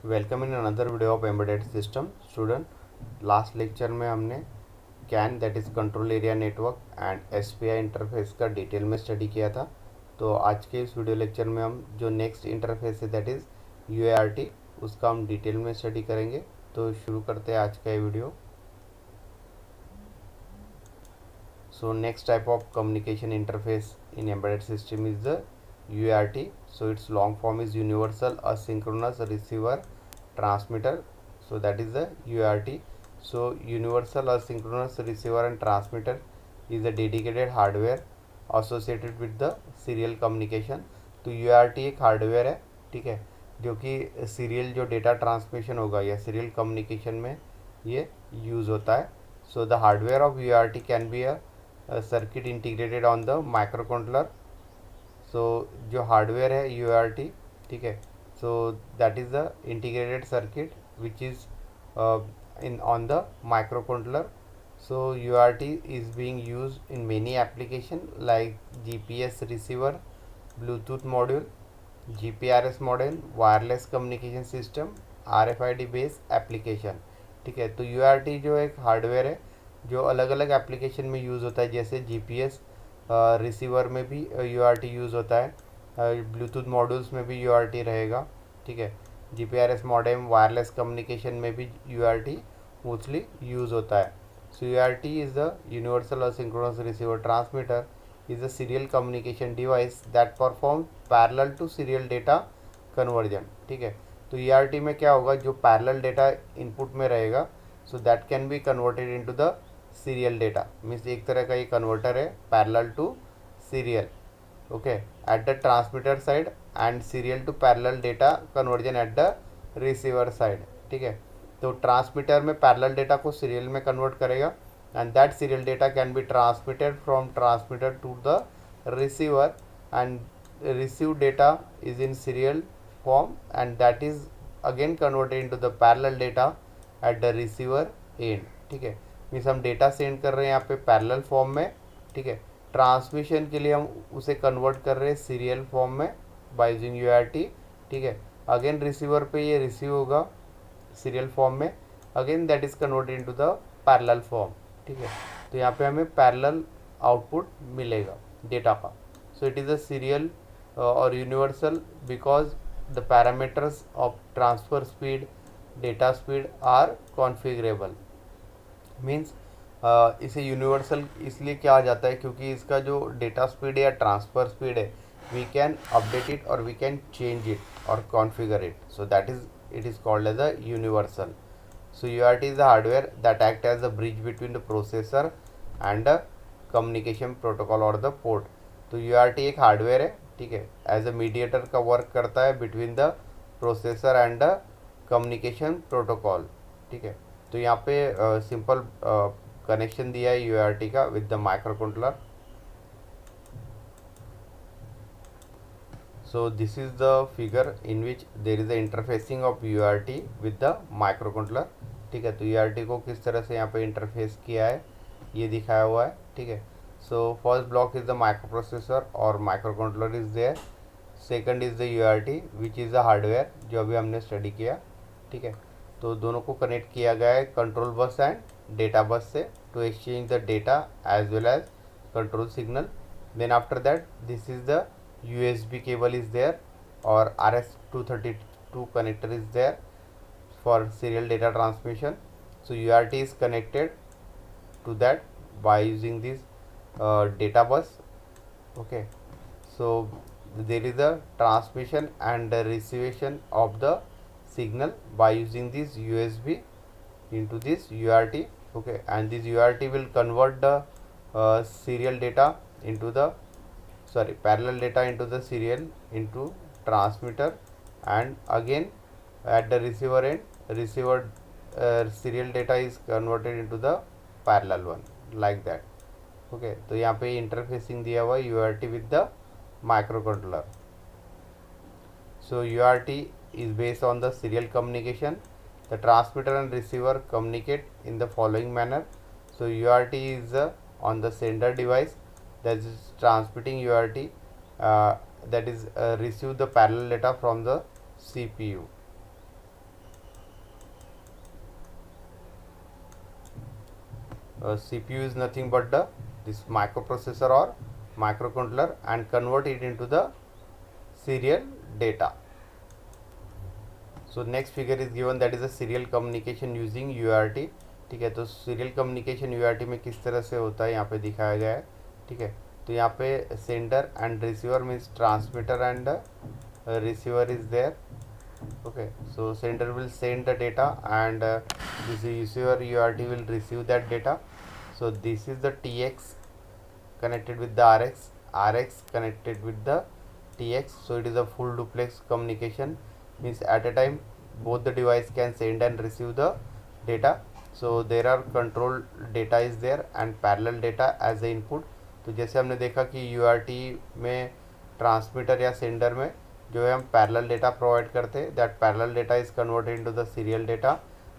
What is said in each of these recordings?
Welcome in another video of embedded system student. Last lecture में हमने can that is control area network and SPI interface का detail में study किया था। तो आज के इस वीडियो लेक्चर में हम जो नेक्स्ट इंटरफेस है दैट इज़ यूएआरटी, उसका हम डिटेल में स्टडी करेंगे। तो शुरू करते हैं आज का ये video. So next type of communication interface in embedded system is the UART. So its long form is Universal Asynchronous Receiver Transmitter. So that is the UART. So Universal Asynchronous Receiver and Transmitter is a dedicated hardware associated with the serial communication. तो UART एक hardware है, ठीक है, जो कि serial जो data transmission होगा या सीरियल कम्युनिकेशन में ये यूज़ होता है। So the hardware of UART can be a circuit integrated on the microcontroller. So जो हार्डवेयर है UART, ठीक है, so that is the integrated circuit which is in on the microcontroller. So UART is being use in many application like GPS receiver, Bluetooth module, GPRS model, wireless communication system, RFID based application, ठीक है। तो UART जो एक hardware है जो अलग अलग application में यूज़ होता है, जैसे GPS रिसीवर में भी UART यूज़ होता है, ब्लूटूथ मॉड्यूल्स में भी UART रहेगा, ठीक है। GPRS मॉडेम वायरलेस कम्युनिकेशन में भी UART मोस्टली यूज़ होता है। सो UART is the universal asynchronous receiver transmitter is a serial communication device that performs parallel to serial data conversion, ठीक है। तो ERT में क्या होगा, जो पैरेलल डेटा इनपुट में रहेगा, so that can be converted into the serial data. Means एक तरह का ये कन्वर्टर है parallel to serial, okay, at the transmitter side and serial to parallel data conversion at the receiver side, ठीक है। तो ट्रांसमीटर में पैरेलल डेटा को सीरियल में कन्वर्ट करेगा and that serial data can be transmitted from transmitter to the receiver, and received data is in serial form and that is again converted into the parallel data at the receiver end, ठीक है। Means हम data send कर रहे हैं यहाँ पे parallel form में, ठीक है। ट्रांसमिशन के लिए हम उसे कन्वर्ट कर रहे हैं सीरियल फॉर्म में बाय यूजिंग UART, ठीक है। अगेन रिसीवर पे ये रिसीव होगा सीरियल फॉर्म में, again that is converted into the parallel form, ठीक है। तो यहाँ पे हमें पैरेलल आउटपुट मिलेगा डेटा का। So it is a serial और universal because the parameters of transfer speed, data speed are configurable. Means इसे यूनिवर्सल इसलिए कहा जाता है क्योंकि इसका जो डेटा स्पीड या ट्रांसफ़र स्पीड है, वी कैन अपडेट इट और वी कैन चेंज इट और configure it, so that is it is called as a universal. So UART is the hardware that acts as a bridge between the processor and the communication protocol or the port. तो UART एक hardware है, ठीक है, as a mediator का work करता है between the processor and the communication protocol, ठीक है। तो यहाँ पे सिंपल कनेक्शन दिया है UART का with the micro controller. So this is the figure in which there is the interfacing of UART with the microcontroller, ठीक है। तो UART को किस तरह से यहाँ पे इंटरफेस किया है ये दिखाया हुआ है, ठीक है। So first block is the microprocessor और microcontroller is there, second is the UART which is the hardware जो अभी हमने स्टडी किया, ठीक है। तो दोनों को कनेक्ट किया गया है control bus and data bus से to exchange the data as well as control signal. Then after that this is the USB cable is there or RS-232 connector is there for serial data transmission. So UART is connected to that by using this data bus, okay. So there is a transmission and the reception of the signal by using this USB into this UART, okay, and this UART will convert the serial data into the parallel data into the serial into transmitter, and again at the receiver end receiver serial data is converted into the parallel one, like that, okay. तो यहाँ पे interfacing दिया हुआ है UART with the microcontroller. So UART is based on the serial communication. The transmitter and receiver communicate in the following manner. So UART is on the sender device that is transmitting UART, that is receive the parallel data from the CPU. CPU is nothing but this microprocessor or microcontroller and convert it into the serial data. So next figure is given, that is a serial communication using UART. ठीक है, तो serial communication UART में किस तरह से होता है यहाँ पे दिखाया गया है. ठीक है, तो यहाँ पे sender and receiver means transmitter and receiver is there. Okay, so sender will send the data and this receiver UART will receive that data. So this is the TX connected with the RX connected with the TX. So it is a full duplex communication, means at a time both the device can send and receive the data. So there are control data is there and parallel data as the input. तो जैसे हमने देखा कि UART में transmitter या sender में जो है हम पैरेलल डेटा प्रोवाइड करते हैं, that parallel data is converted into the serial data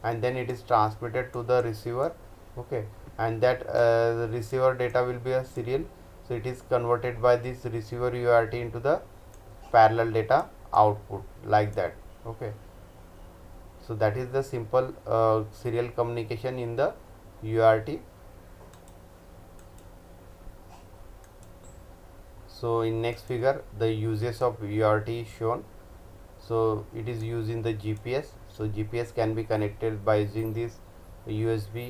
and then it is transmitted to the receiver. Okay, and that receiver data will be a serial, so it is converted by this receiver UART into the parallel data output like that. Okay, so that is the simple serial communication in the UART. So in next figure the uses of UART is shown. So it is used in the GPS. So GPS can be connected by using this USB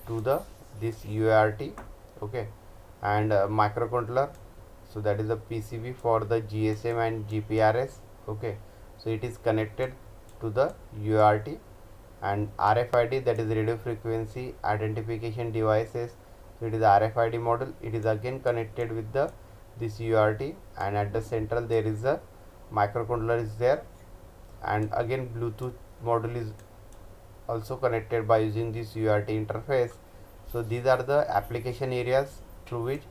to the this UART. Okay, and microcontroller, so that is a PCB for the GSM and GPRS. Okay, so it is connected to the UART. And RFID, that is radio frequency identification devices, so it is RFID model. It is again connected with the this UART, and at the central there is a microcontroller is there, and again Bluetooth module is also connected by using this UART interface. So these are the application areas through which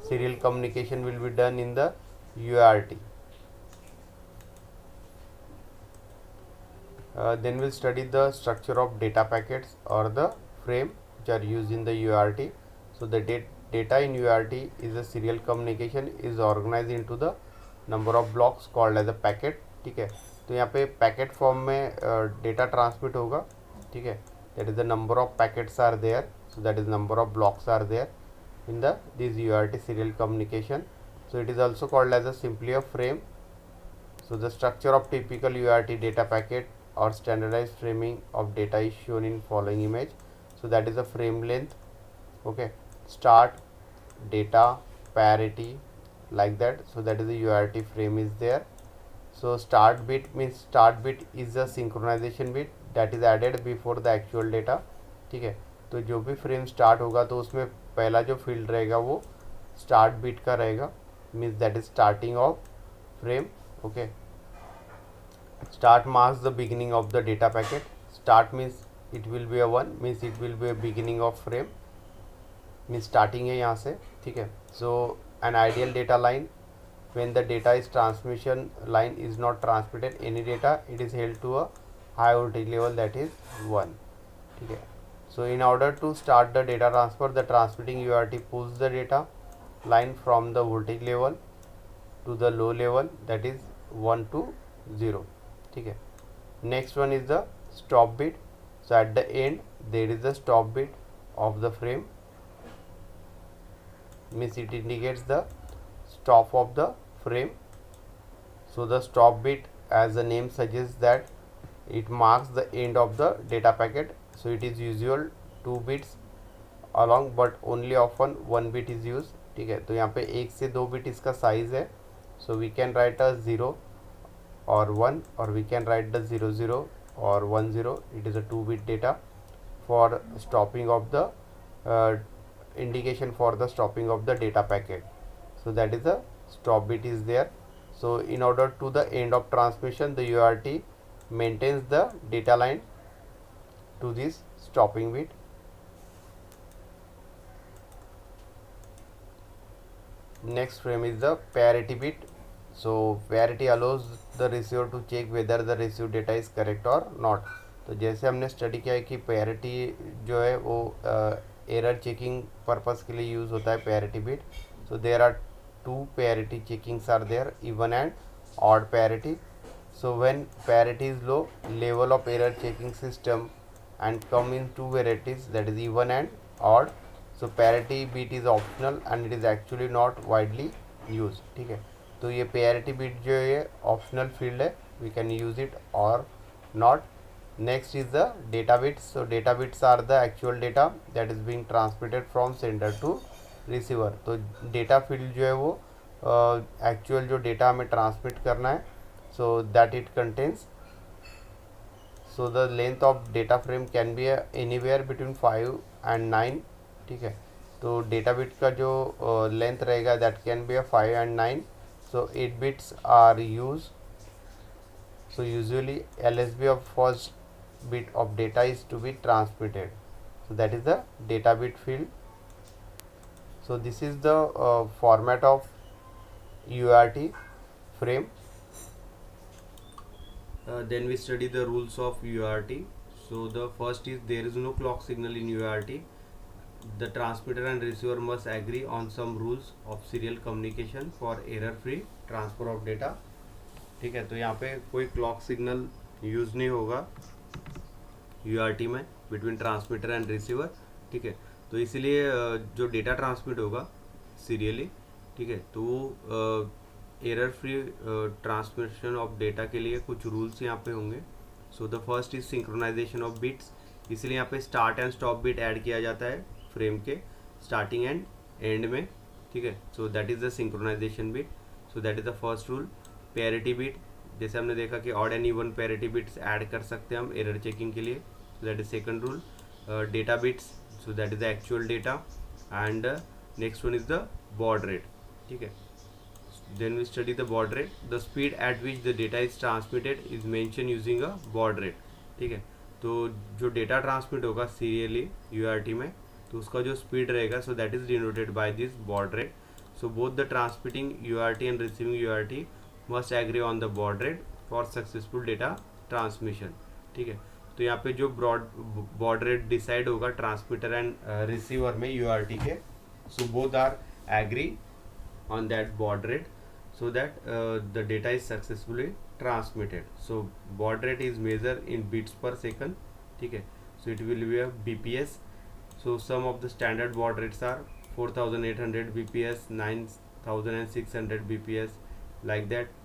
serial communication will be done in the UART. Then we'll study the structure of data packets or the frame which are used in the UART. So the data in UART is a serial communication is organized into the number of blocks called as a packet. ठीक है, तो यहाँ पे packet form में data transmit होगा. ठीक है, that is the number of packets are there, so that is number of blocks are there in the this UART serial communication. So it is also called as a simply a frame. So the structure of typical UART data packet or standardized framing of data is shown in following image. So that is the frame length. Okay, start, data, parity, like that. So that is the UART frame is there. So start bit means start bit is a synchronization bit that is added before the actual data. ठीक है, तो जो भी frame start होगा तो उसमें पहला जो फील्ड रहेगा वो स्टार्ट बिट का रहेगा, means that is starting of frame. Okay, start marks the beginning of the data packet. Start means it will be a 1, means it will be a beginning of frame, means starting है यहाँ से. ठीक है, so an ideal data line, when the data is transmission line is not transmitted any data, it is held to a high voltage level, that is 1. ठीक है, so in order to start the data transfer, the transmitting UART pulls the data line from the voltage level to the low level, that is 1 to 0. ठीक है, next one is the stop bit. So at the end there is the stop bit of the frame, means it indicates the stop of the frame. So the stop bit, as the name suggests, that it marks the end of the data packet. So it is usual 2 bits along, but only often 1 bit is used. ठीक है, तो यहाँ पे 1 से 2 bit इसका size है. So we can write a 0 or 1, or we can write the 00 or 10. It is a 2 bit data for stopping of the indication for the stopping of the data packet. So that is the stop bit is there. So in order to the end of transmission, the UART maintains the data line to this stopping bit. Next frame is the parity bit. So parity allows the receiver to check whether the received data is correct or not. तो जैसे हमने study किया है कि parity जो है वो error checking purpose के लिए यूज़ होता है parity bit. So there are two parity checkings are there, even and odd parity. So when parity is low, level of error checking system and come in two varieties, that is even and odd so parity bit is optional and it is actually not widely use, ठीक है। तो ये parity bit जो है ये optional field है, we can use it और not. Next is the data bits. So data bits are the actual data that is being transmitted from sender to receiver. तो डेटा फील्ड जो है वो actual जो डेटा हमें transmit करना है, so that it contains. So the length of data frame can be anywhere between 5 and 9, ठीक है। तो डेटा बिट का जो लेंथ रहेगा that can be 5 and 9। So 8 bits are use. So usually LSB of first bit of data is to be transmitted. So that is the data bit field. So this is the format of UART frame. Then we study the rules of UART. So the first is there is no clock signal in UART. The transmitter and receiver must agree on some rules of serial communication for error-free transfer of data. ठीक है। तो यहाँ पे कोई clock signal use नहीं होगा यूआरटी में between transmitter and receiver, ठीक है। तो इसीलिए जो डेटा ट्रांसमिट होगा सीरियली, ठीक है, तो वो error free transmission of data के लिए कुछ रूल्स यहाँ पे होंगे। So the first is synchronization of bits. इसलिए यहाँ पे start and stop bit add किया जाता है फ्रेम के स्टार्टिंग एंड एंड में, ठीक है। So that is the synchronization bit. So that is the first rule. Parity bit, जैसे हमने देखा कि odd and even parity bits add कर सकते हैं हम एरर चेकिंग के लिए, so that is second rule. Data bits, so that is the actual data and next one is the baud rate, ठीक है। Then we study the baud rate. The speed at which the data is transmitted is mention using a baud rate, ठीक है। तो जो data transmit होगा serially UART में, तो उसका जो स्पीड रहेगा, so that is denoted by this baud rate. So both the transmitting UART and receiving UART must agree on the baud rate for successful data transmission, ठीक है। तो यहाँ पे जो बॉड रेट डिसाइड होगा ट्रांसमीटर एंड रिसीवर में UART के, so both are agree on that baud rate so that the data is successfully transmitted. So baud rate is measured in bits per second, ठीक है। So it will be a BPS. So some of the standard baud rates are 4800 BPS, 9600 BPS, like that.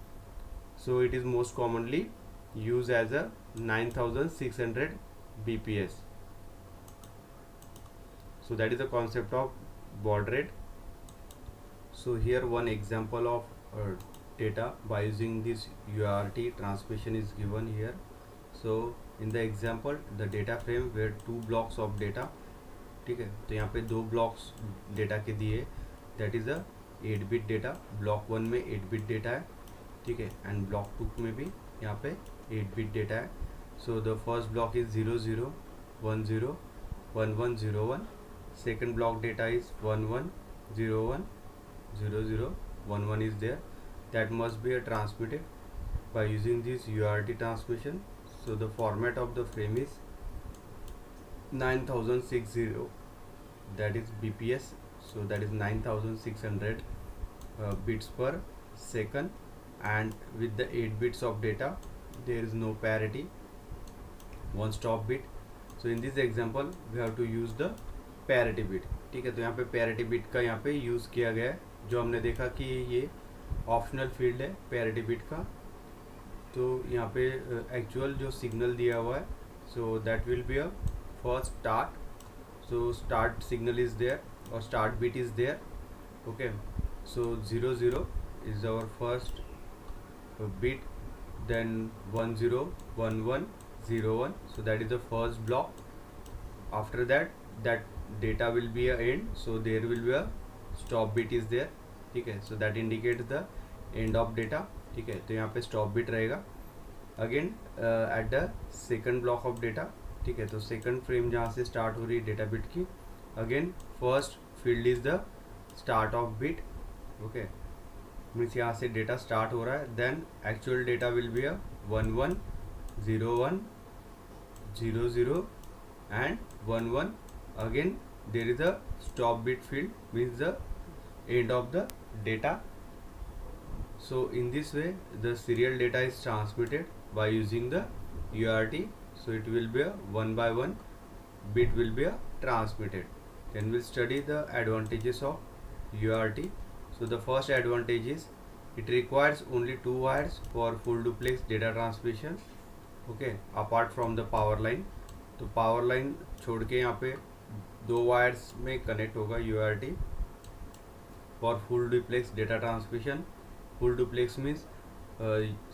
So it is most commonly used as a 9600 BPS. So that is the concept of baud rate. So here one example of data by using this UART transmission is given here. So in the example the data frame were 2 blocks of data, ठीक है। तो यहाँ पे 2 blocks data के दिए, that is a 8 bit data. Block 1 में 8 bit data है, ठीक है, एंड ब्लॉक 2 में भी यहाँ पे 8 bit डेटा है। So the first block is 00 10 11 01, second block data is 11 01 00 11 is there, that must be transmitted by using this UART transmission. So the format of the frame is 9060, that is BPS. So that is 9600 bits per second, and with the 8 bits of data there is no parity, one stop bit. So in this example we have to use the parity bit, ठीक है। तो यहाँ पे parity bit का यहाँ पे use किया गया है, जो हमने देखा कि ये ऑप्शनल फील्ड है पैरिटी बिट का। तो यहाँ पे एक्चुअल जो सिग्नल दिया हुआ है, so that will be a first start. So start signal is there और start bit is there, okay. So 00 is our first bit, then 10 11 01, so that is the first block. After that data will be a end, so there will be a stop bit is there, ठीक है। So that indicates the end of data, ठीक है। तो यहाँ पे stop bit रहेगा again at the second block of data, ठीक है। तो सेकंड फ्रेम जहाँ से स्टार्ट हो रही है डेटा बिट की, again first field is the start of bit, okay. Means यहाँ से डेटा स्टार्ट हो रहा है, then actual data will be a 11 01 00 and 11, again there is a stop bit field, means the end of the data. So in this way the serial data is transmitted by using the UART. So it will be a 1 by 1 bit will be a transmitted, Then we'll study the advantages of UART. So the first advantage is it requires only 2 wires for full duplex data transmission. Okay, apart from the power line. तो power line छोड़ के यहाँ पे 2 wires में connect होगा UART for full duplex data transmission. Full duplex means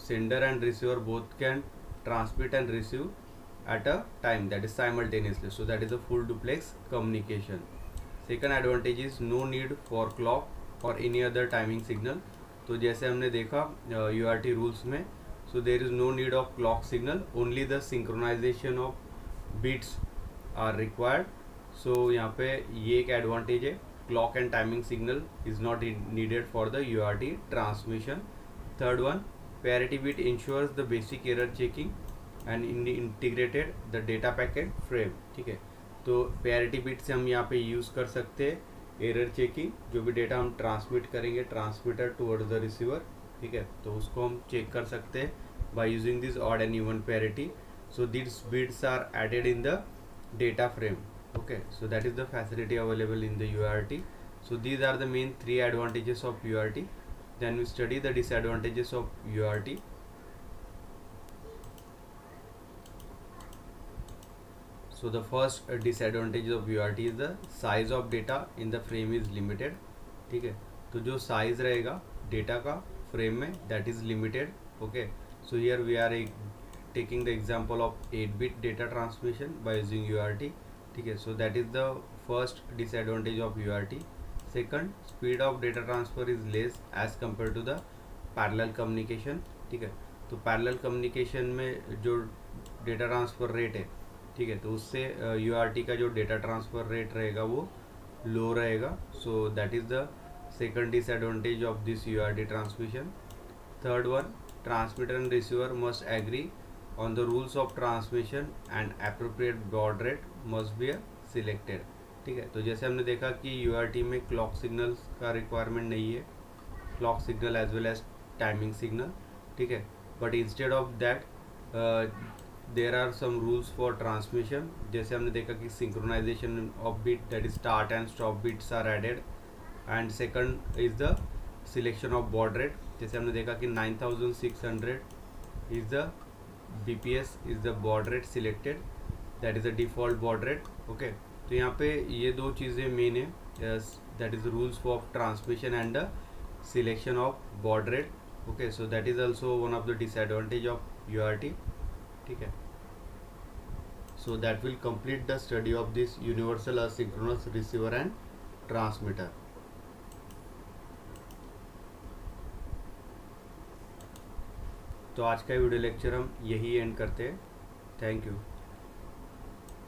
sender and receiver both can transmit and receive at a time, that is simultaneously. So that is a full duplex communication. Second advantage is no need for clock or any other timing signal. तो जैसे हमने देखा UART rules में, so there is no need of clock signal, only the synchronization of bits are required. So यहाँ पे ये एक advantage है, clock and timing signal is not needed for the UART transmission. Third one, parity bit ensures the basic error checking and integrated the data packet frame. ठीक है, तो parity bit से हम यहाँ पे यूज़ कर सकते हैं एरर चेकिंग, जो भी डेटा हम ट्रांसमिट करेंगे ट्रांसमीटर टुवर्ड्स द रिसीवर. ठीक है, तो उसको हम चेक कर सकते हैं by using this odd and even parity. So this bits are added in the data frame. Okay, so that is the facility available in the UART. So these are the main 3 advantages of UART. Then we study the disadvantages of UART. So the first disadvantage of UART is the size of data in the frame is limited. ठीक है, तो जो size रहेगा data का frame में that is limited. Okay, so here we are taking the example of 8-bit data transmission by using UART. ठीक है, so that is the first disadvantage of UART. Second, speed of data transfer is less as compared to the parallel communication. ठीक है, तो parallel communication में जो data transfer rate है, ठीक है, तो उससे UART का जो डेटा ट्रांसफ़र रेट रहेगा वो लो रहेगा. So that is the second disadvantage of this UART transmission. Third one, transmitter and receiver must agree on the rules of transmission and appropriate baud rate must be selected. ठीक है, तो जैसे हमने देखा कि UART में clock signals का requirement नहीं है, clock signal as well as timing signal. ठीक है, but instead of that there are some rules for transmission. जैसे हमने देखा कि synchronisation of bit, that is start and stop bits are added. And second is the selection of baud rate. जैसे हमने देखा कि 9600 इज द BPS is the baud rate selected, that is the default baud rate. Okay, तो यहाँ पे ये दो चीज़ें मेन है, that is the rules for transmission and the selection of baud rate. Okay, so that is also one of the disadvantage of UART. ठीक है, so that will complete the study of this universal asynchronous receiver and transmitter. तो आज का video lecture हम यही and करते हैं. Thank you.